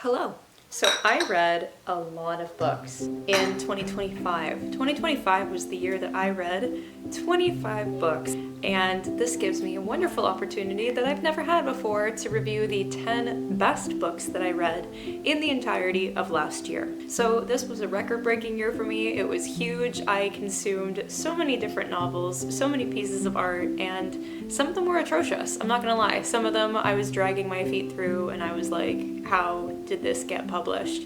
Hello. So I read a lot of books in 2025. 2025 was the year that I read 25 books, and this gives me a wonderful opportunity that I've never had before to review the 10 best books that I read in the entirety of last year. So this was a record-breaking year for me. It was huge. I consumed so many different novels, so many pieces of art, and some of them were atrocious. I'm not gonna lie. Some of them I was dragging my feet through and I was like, how did this get published?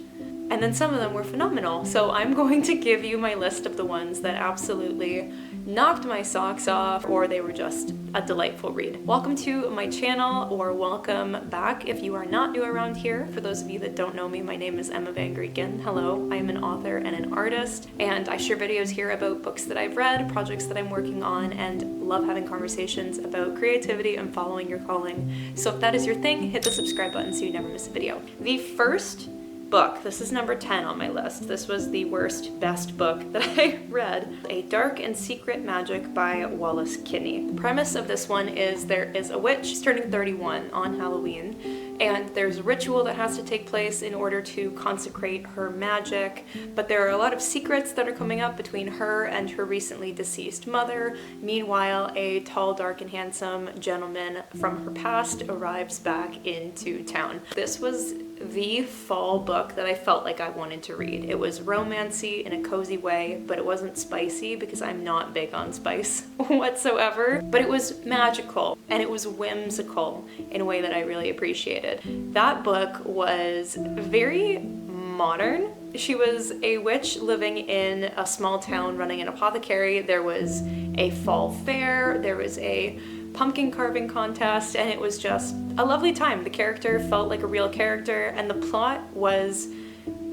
And then some of them were phenomenal. So I'm going to give you my list of the ones that absolutely knocked my socks off, or they were just a delightful read. Welcome to my channel, or welcome back if you are not new around here. For those of you that don't know me, my name is Emma Van Greeken. Hello, I am an author and an artist, and I share videos here about books that I've read, projects that I'm working on, and love having conversations about creativity and following your calling. So if that is your thing, hit the subscribe button so you never miss a video. The first book, this is number 10 on my list. This was the worst best book that I read. A Dark and Secret Magic by Wallis Kinney. The premise of this one is there is a witch. She's turning 31 on Halloween, and there's a ritual that has to take place in order to consecrate her magic, but there are a lot of secrets that are coming up between her and her recently deceased mother. Meanwhile, a tall, dark, and handsome gentleman from her past arrives back into town. This was the fall book that I felt like I wanted to read. It was romancy in a cozy way, but it wasn't spicy because I'm not big on spice whatsoever. But it was magical and it was whimsical in a way that I really appreciated. That book was very modern. She was a witch living in a small town running an apothecary. There was a fall fair, there was a pumpkin carving contest, and it was just a lovely time. The character felt like a real character, and the plot was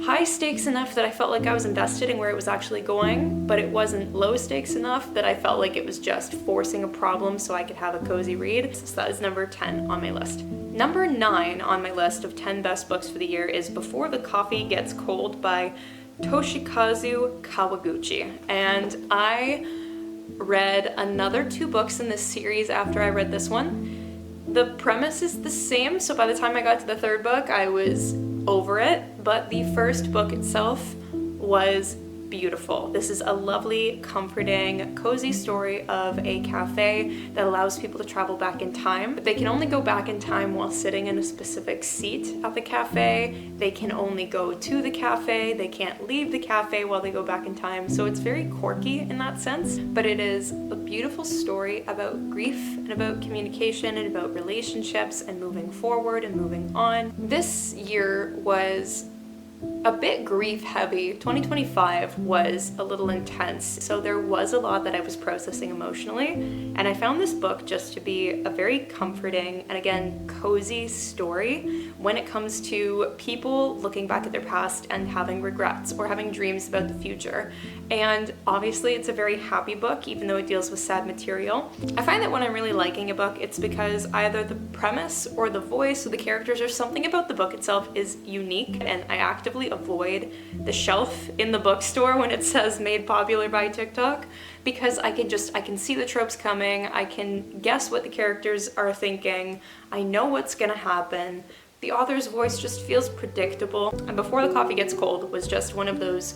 high stakes enough that I felt like I was invested in where it was actually going, but it wasn't low stakes enough that I felt like it was just forcing a problem so I could have a cozy read. So that is number 10 on my list. Number 9 on my list of 10 best books for the year is Before the Coffee Gets Cold by Toshikazu Kawaguchi. And I read another 2 books in this series after I read this one. The premise is the same, so by the time I got to the 3rd book, I was over it, but the first book itself was beautiful. This is a lovely, comforting, cozy story of a cafe that allows people to travel back in time. They can only go back in time while sitting in a specific seat at the cafe. They can only go to the cafe. They can't leave the cafe while they go back in time. So it's very quirky in that sense, but it is a beautiful story about grief and about communication and about relationships and moving forward and moving on. This year was a bit grief heavy. 2025 was a little intense, so there was a lot that I was processing emotionally, and I found this book just to be a very comforting and, again, cozy story when it comes to people looking back at their past and having regrets or having dreams about the future. And obviously it's a very happy book, even though it deals with sad material. I find that when I'm really liking a book, it's because either the premise or the voice or the characters or something about the book itself is unique, and I actively avoid the shelf in the bookstore when it says made popular by TikTok, because I can see the tropes coming, I can guess what the characters are thinking, I know what's gonna happen. The author's voice just feels predictable, and Before the Coffee Gets Cold was just one of those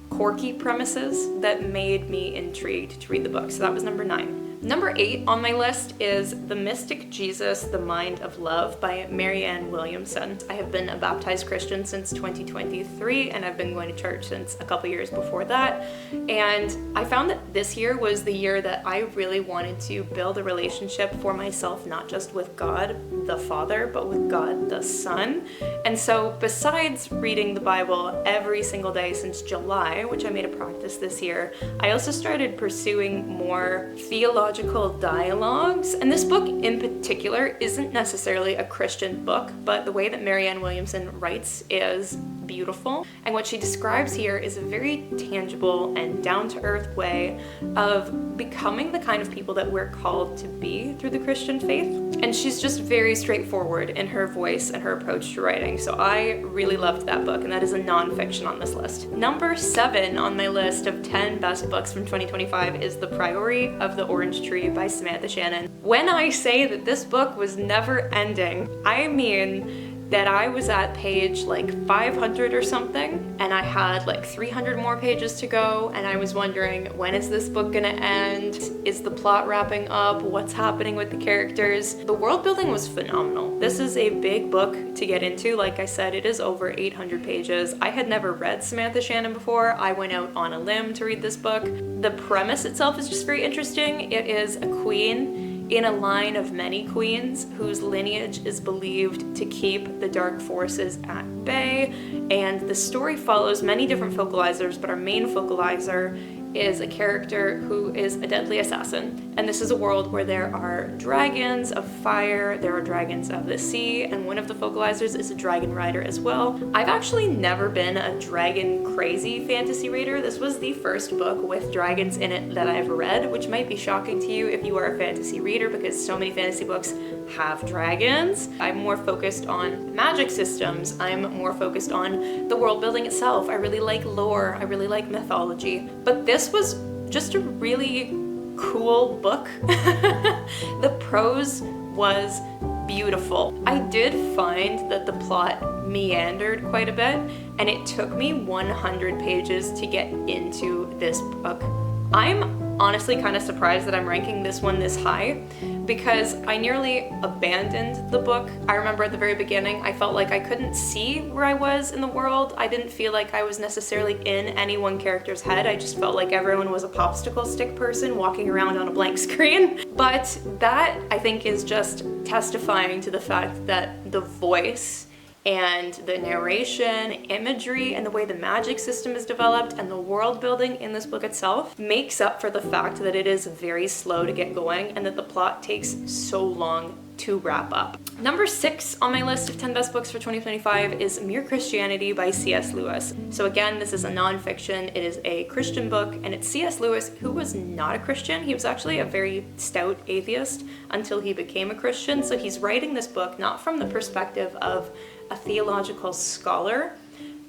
quirky premises that made me intrigued to read the book. So that was number 9. Number 8 on my list is The Mystic Jesus, The Mind of Love by Marrianne Williamson. I have been a baptized Christian since 2023, and I've been going to church since a couple years before that. And I found that this year was the year that I really wanted to build a relationship for myself, not just with God the Father, but with God the Son. And so besides reading the Bible every single day since July, which I made a practice this year, I also started pursuing more theological dialogues. And this book in particular isn't necessarily a Christian book, but the way that Marrianne Williamson writes is beautiful. And what she describes here is a very tangible and down-to-earth way of becoming the kind of people that we're called to be through the Christian faith. And she's just very straightforward in her voice and her approach to writing. So I really loved that book, and that is a nonfiction on this list. Number 7 on my list of 10 best books from 2025 is The Priory of the Orange Tree by Samatha Shannon. When I say that this book was never ending, I mean that I was at page like 500 or something, and I had like 300 more pages to go, and I was wondering, when is this book gonna end? Is the plot wrapping up? What's happening with the characters? The world building was phenomenal. This is a big book to get into. Like I said, it is over 800 pages. I had never read Samantha Shannon before. I went out on a limb to read this book. The premise itself is just very interesting. It is a queen in a line of many queens whose lineage is believed to keep the dark forces at bay, and the story follows many different focalizers, but our main focalizer is a character who is a deadly assassin. And this is a world where there are dragons of fire, there are dragons of the sea, and one of the focalizers is a dragon rider as well. I've actually never been a dragon crazy fantasy reader. This was the first book with dragons in it that I've read, which might be shocking to you if you are a fantasy reader, because so many fantasy books have dragons. I'm more focused on magic systems. I'm more focused on the world building itself. I really like lore. I really like mythology. But this was just a really cool book. The prose was beautiful. I did find that the plot meandered quite a bit, and it took me 100 pages to get into this book. I'm honestly kind of surprised that I'm ranking this one this high, because I nearly abandoned the book. I remember at the very beginning, I felt like I couldn't see where I was in the world. I didn't feel like I was necessarily in any one character's head. I just felt like everyone was a popsicle stick person walking around on a blank screen. But that, I think, is just testifying to the fact that the voice and the narration, imagery, and the way the magic system is developed and the world building in this book itself makes up for the fact that it is very slow to get going and that the plot takes so long to wrap up. Number 6 on my list of 10 best books for 2025 is Mere Christianity by C.S. Lewis. So again, this is a nonfiction. It is a Christian book, and it's C.S. Lewis, who was not a Christian. He was actually a very stout atheist until he became a Christian. So he's writing this book not from the perspective of a theological scholar,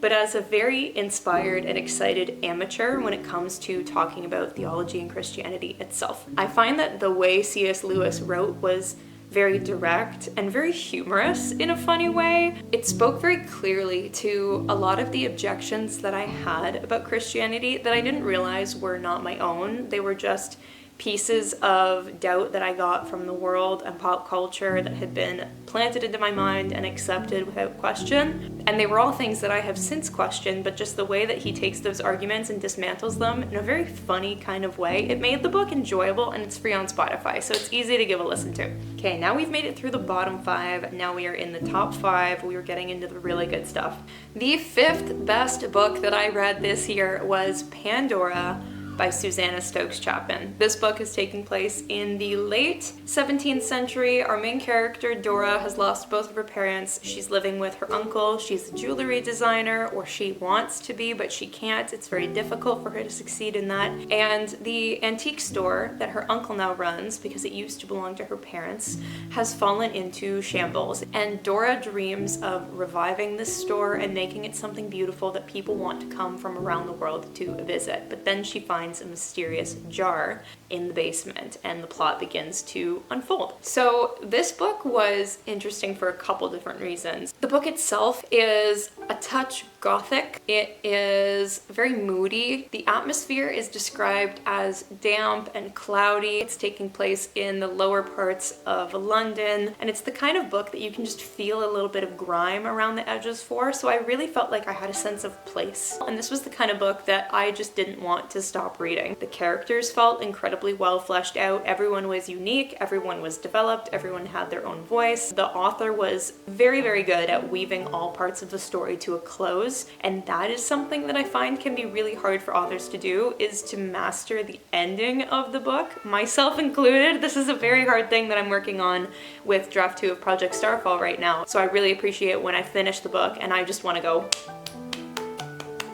but as a very inspired and excited amateur when it comes to talking about theology and Christianity itself. I find that the way C.S. Lewis wrote was very direct and very humorous in a funny way. It spoke very clearly to a lot of the objections that I had about Christianity that I didn't realize were not my own. They were just pieces of doubt that I got from the world and pop culture that had been planted into my mind and accepted without question. And they were all things that I have since questioned, but just the way that he takes those arguments and dismantles them in a very funny kind of way, it made the book enjoyable, and it's free on Spotify, so it's easy to give a listen to. Okay, now we've made it through the bottom 5. Now we are in the top 5. We are getting into the really good stuff. The 5th best book that I read this year was Pandora by Susanna Stokes-Chapman. This book is taking place in the late 17th century. Our main character, Dora, has lost both of her parents. She's living with her uncle. She's a jewelry designer, or she wants to be, but she can't. It's very difficult for her to succeed in that. And the antique store that her uncle now runs, because it used to belong to her parents, has fallen into shambles. And Dora dreams of reviving this store and making it something beautiful that people want to come from around the world to visit. But then she finds a mysterious jar in the basement, and the plot begins to unfold. So this book was interesting for a couple different reasons. The book itself is a touch gothic. It is very moody. The atmosphere is described as damp and cloudy. It's taking place in the lower parts of London, and it's the kind of book that you can just feel a little bit of grime around the edges for, so I really felt like I had a sense of place. And this was the kind of book that I just didn't want to stop reading. The characters felt incredibly well fleshed out. Everyone was unique, everyone was developed, everyone had their own voice. The author was very, very good at weaving all parts of the story to a close, and that is something that I find can be really hard for authors to do, is to master the ending of the book, myself included. This is a very hard thing that I'm working on with draft 2 of Project Starfall right now, so I really appreciate when I finish the book and I just want to go.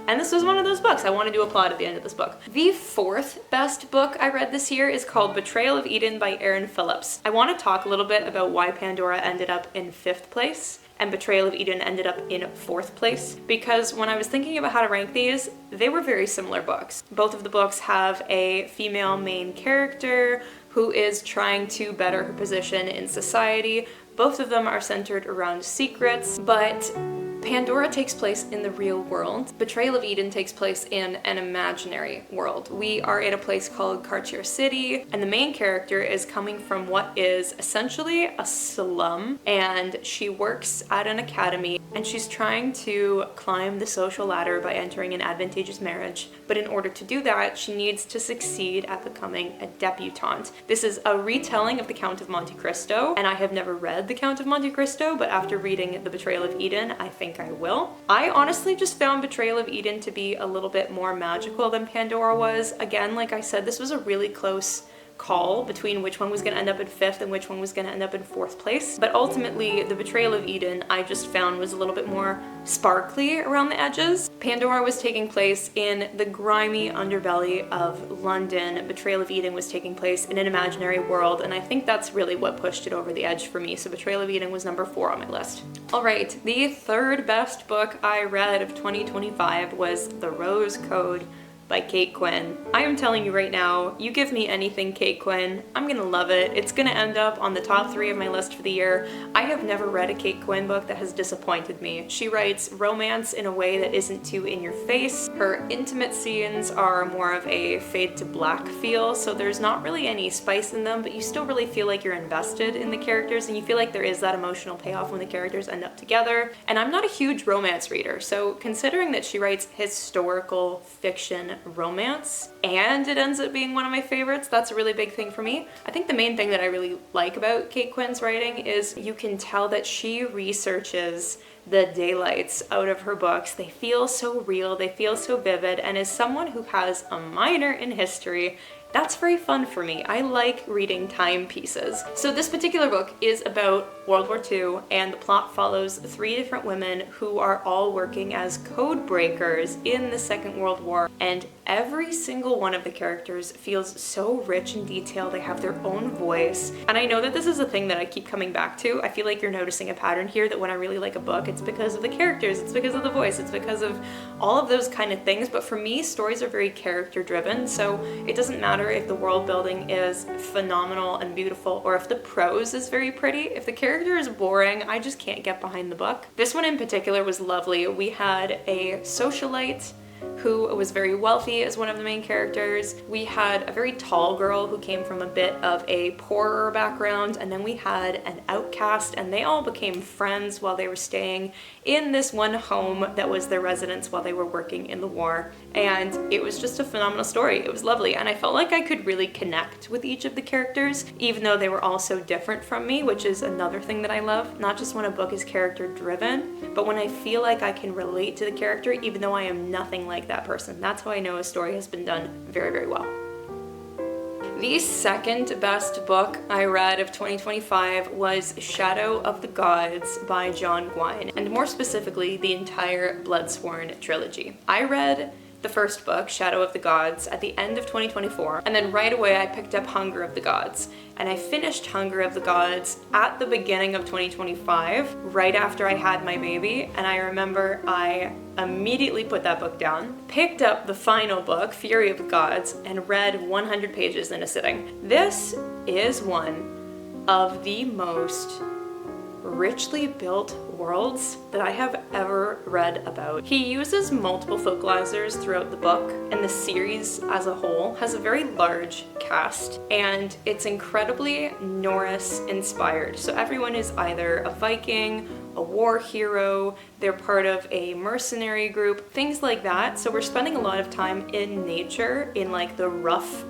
And this was one of those books. I want to do a plot at the end of this book. The 4th best book I read this year is called Betrayal of Eden by Erin Phillips. I want to talk a little bit about why Pandora ended up in 5th place and Betrayal of Eden ended up in 4th place, because when I was thinking about how to rank these, they were very similar books. Both of the books have a female main character who is trying to better her position in society. Both of them are centered around secrets, but Pandora takes place in the real world. Betrayal of Eden takes place in an imaginary world. We are in a place called Cartier City, and the main character is coming from what is essentially a slum, and she works at an academy, and she's trying to climb the social ladder by entering an advantageous marriage. But in order to do that, she needs to succeed at becoming a debutante. This is a retelling of The Count of Monte Cristo, and I have never read The Count of Monte Cristo, but after reading The Betrayal of Eden, I think I will. I honestly just found Betrayal of Eden to be a little bit more magical than Pandora was. Again, like I said, this was a really close call between which one was going to end up in 5th and which one was going to end up in 4th place. But ultimately, The Betrayal of Eden I just found was a little bit more sparkly around the edges. Pandora was taking place in the grimy underbelly of London. Betrayal of Eden was taking place in an imaginary world, and I think that's really what pushed it over the edge for me. So Betrayal of Eden was number 4 on my list. Alright, the third best book I read of 2025 was The Rose Code by Kate Quinn. I am telling you right now, you give me anything Kate Quinn, I'm gonna love it. It's gonna end up on the top 3 of my list for the year. I have never read a Kate Quinn book that has disappointed me. She writes romance in a way that isn't too in your face. Her intimate scenes are more of a fade to black feel, so there's not really any spice in them, but you still really feel like you're invested in the characters, and you feel like there is that emotional payoff when the characters end up together. And I'm not a huge romance reader, so considering that she writes historical fiction romance and it ends up being one of my favorites, that's a really big thing for me. I think the main thing that I really like about Kate Quinn's writing is you can tell that she researches the daylights out of her books. They feel so real, they feel so vivid, and as someone who has a minor in history, that's very fun for me. I like reading timepieces. So this particular book is about World War II, and the plot follows 3 different women who are all working as code breakers in the Second World War, and every single one of the characters feels so rich in detail. They have their own voice, and I know that this is a thing that I keep coming back to. I feel like you're noticing a pattern here, that when I really like a book, it's because of the characters, it's because of the voice, it's because of all of those kind of things. But for me, stories are very character driven, so it doesn't matter if the world building is phenomenal and beautiful, or if the prose is very pretty. If the character is boring, I just can't get behind the book. This one in particular was lovely. We had a socialite who was very wealthy as one of the main characters. We had a very tall girl who came from a bit of a poorer background, and then we had an outcast, and they all became friends while they were staying in this one home that was their residence while they were working in the war. And it was just a phenomenal story. It was lovely, and I felt like I could really connect with each of the characters, even though they were all so different from me, which is another thing that I love. Not just when a book is character driven, but when I feel like I can relate to the character even though I am nothing like that person. That's how I know a story has been done very, very well. The second best book I read of 2025 was Shadow of the Gods by John Gwynne, and more specifically, the entire Bloodsworn trilogy. I read the first book, Shadow of the Gods, at the end of 2024, and then right away I picked up Hunger of the Gods. And I finished Hunger of the Gods at the beginning of 2025, right after I had my baby, and I remember I immediately put that book down, picked up the final book, Fury of the Gods, and read 100 pages in a sitting. This is one of the most richly built worlds that I have ever read about. He uses multiple vocalizers throughout the book, and the series as a whole has a very large cast, and it's incredibly Norse inspired. So everyone is either a Viking, a war hero, they're part of a mercenary group, things like that. So we're spending a lot of time in nature, in like the rough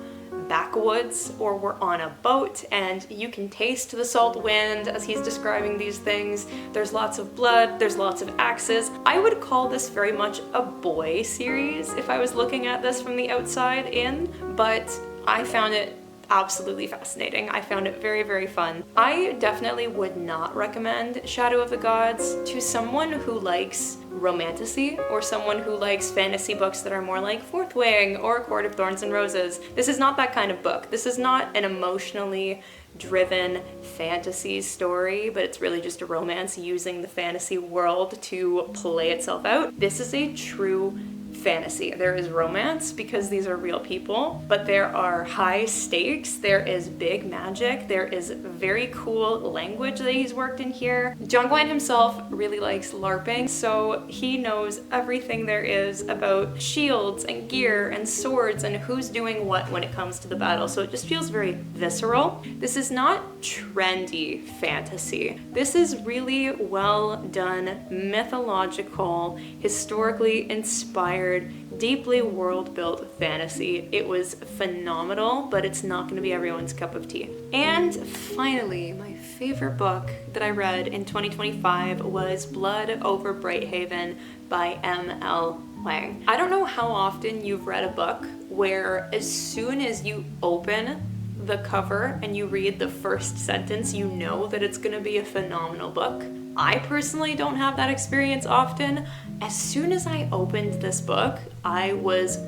backwoods, or we're on a boat and you can taste the salt wind as he's describing these things. There's lots of blood, there's lots of axes. I would call this very much a boy series if I was looking at this from the outside in, but I found it absolutely fascinating. I found it very, very fun. I definitely would not recommend Shadow of the Gods to someone who likes romantasy, or someone who likes fantasy books that are more like Fourth Wing or Court of Thorns and Roses. This is not that kind of book. This is not an emotionally driven fantasy story, but it's really just a romance using the fantasy world to play itself out. This is a true fantasy. There is romance because these are real people, but there are high stakes, there is big magic, there is very cool language that he's worked in here. John Gwynne himself really likes LARPing, so he knows everything there is about shields and gear and swords and who's doing what when it comes to the battle, so it just feels very visceral. This is not trendy fantasy. This is really well done, mythological, historically inspired, deeply world-built fantasy. It was phenomenal, but it's not going to be everyone's cup of tea. And finally, my favorite book that I read in 2025 was Blood Over Brighthaven by M.L. Wang. I don't know how often you've read a book where as soon as you open the cover and you read the first sentence, you know that it's going to be a phenomenal book. I personally don't have that experience often. As soon as I opened this book, I was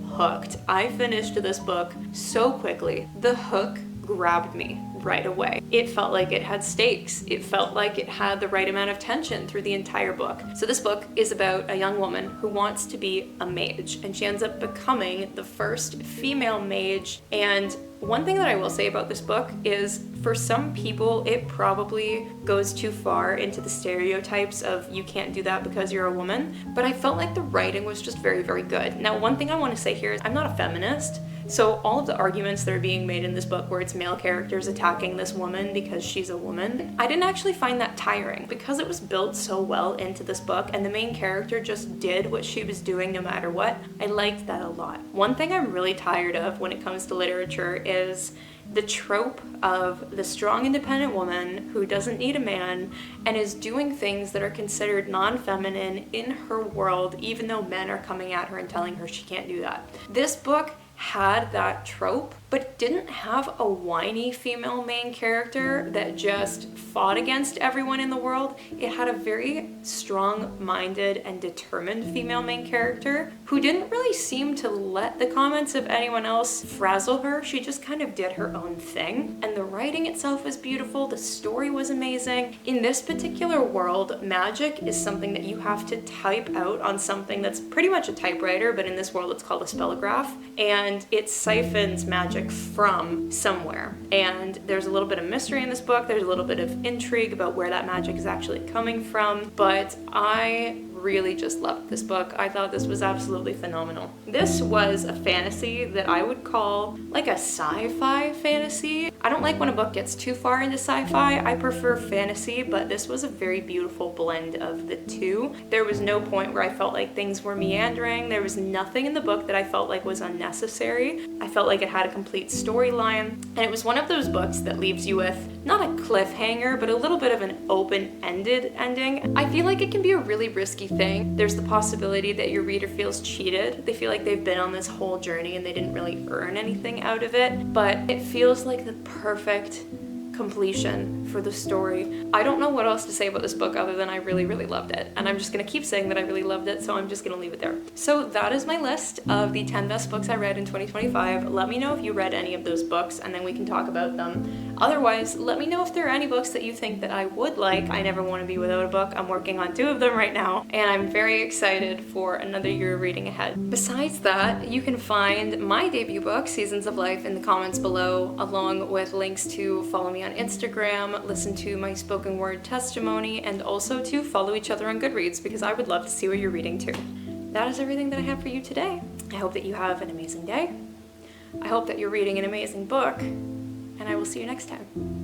hooked. I finished this book so quickly. The hook grabbed me right away. It felt like it had stakes. It felt like it had the right amount of tension through the entire book. So this book is about a young woman who wants to be a mage, and she ends up becoming the first female mage. And one thing that I will say about this book is, for some people, it probably goes too far into the stereotypes of you can't do that because you're a woman, but I felt like the writing was just very, very good. Now, one thing I want to say here is I'm not a feminist, so all of the arguments that are being made in this book where it's male characters attacking this woman because she's a woman, I didn't actually find that tiring because it was built so well into this book and the main character just did what she was doing no matter what. I liked that a lot. One thing I'm really tired of when it comes to literature is the trope of the strong independent woman who doesn't need a man and is doing things that are considered non-feminine in her world, even though men are coming at her and telling her she can't do that. This book had that trope, but didn't have a whiny female main character that just fought against everyone in the world. It had a very strong-minded and determined female main character who didn't really seem to let the comments of anyone else frazzle her. She just kind of did her own thing. And the writing itself was beautiful, the story was amazing. In this particular world, magic is something that you have to type out on something that's pretty much a typewriter, but in this world it's called a spellograph, and it siphons magic from somewhere. And there's a little bit of mystery in this book, there's a little bit of intrigue about where that magic is actually coming from, but I really just loved this book. I thought this was absolutely phenomenal. This was a fantasy that I would call like a sci-fi fantasy. I don't like when a book gets too far into sci-fi. I prefer fantasy, but this was a very beautiful blend of the two. There was no point where I felt like things were meandering. There was nothing in the book that I felt like was unnecessary. I felt like it had a complete storyline, and it was one of those books that leaves you with not a cliffhanger, but a little bit of an open-ended ending. I feel like it can be a really risky thing. There's the possibility that your reader feels cheated. They feel like they've been on this whole journey and they didn't really earn anything out of it, but it feels like the perfect completion for the story. I don't know what else to say about this book other than I really, really loved it. And I'm just gonna keep saying that I really loved it, so I'm just gonna leave it there. So that is my list of the 10 best books I read in 2025. Let me know if you read any of those books and then we can talk about them. Otherwise, let me know if there are any books that you think that I would like. I never want to be without a book. I'm working on 2 of them right now, and I'm very excited for another year of reading ahead. Besides that, you can find my debut book, Seasons of Life, in the comments below, along with links to follow me on Instagram, listen to my spoken word testimony, and also to follow each other on Goodreads because I would love to see what you're reading too. That is everything that I have for you today. I hope that you have an amazing day. I hope that you're reading an amazing book, and I will see you next time.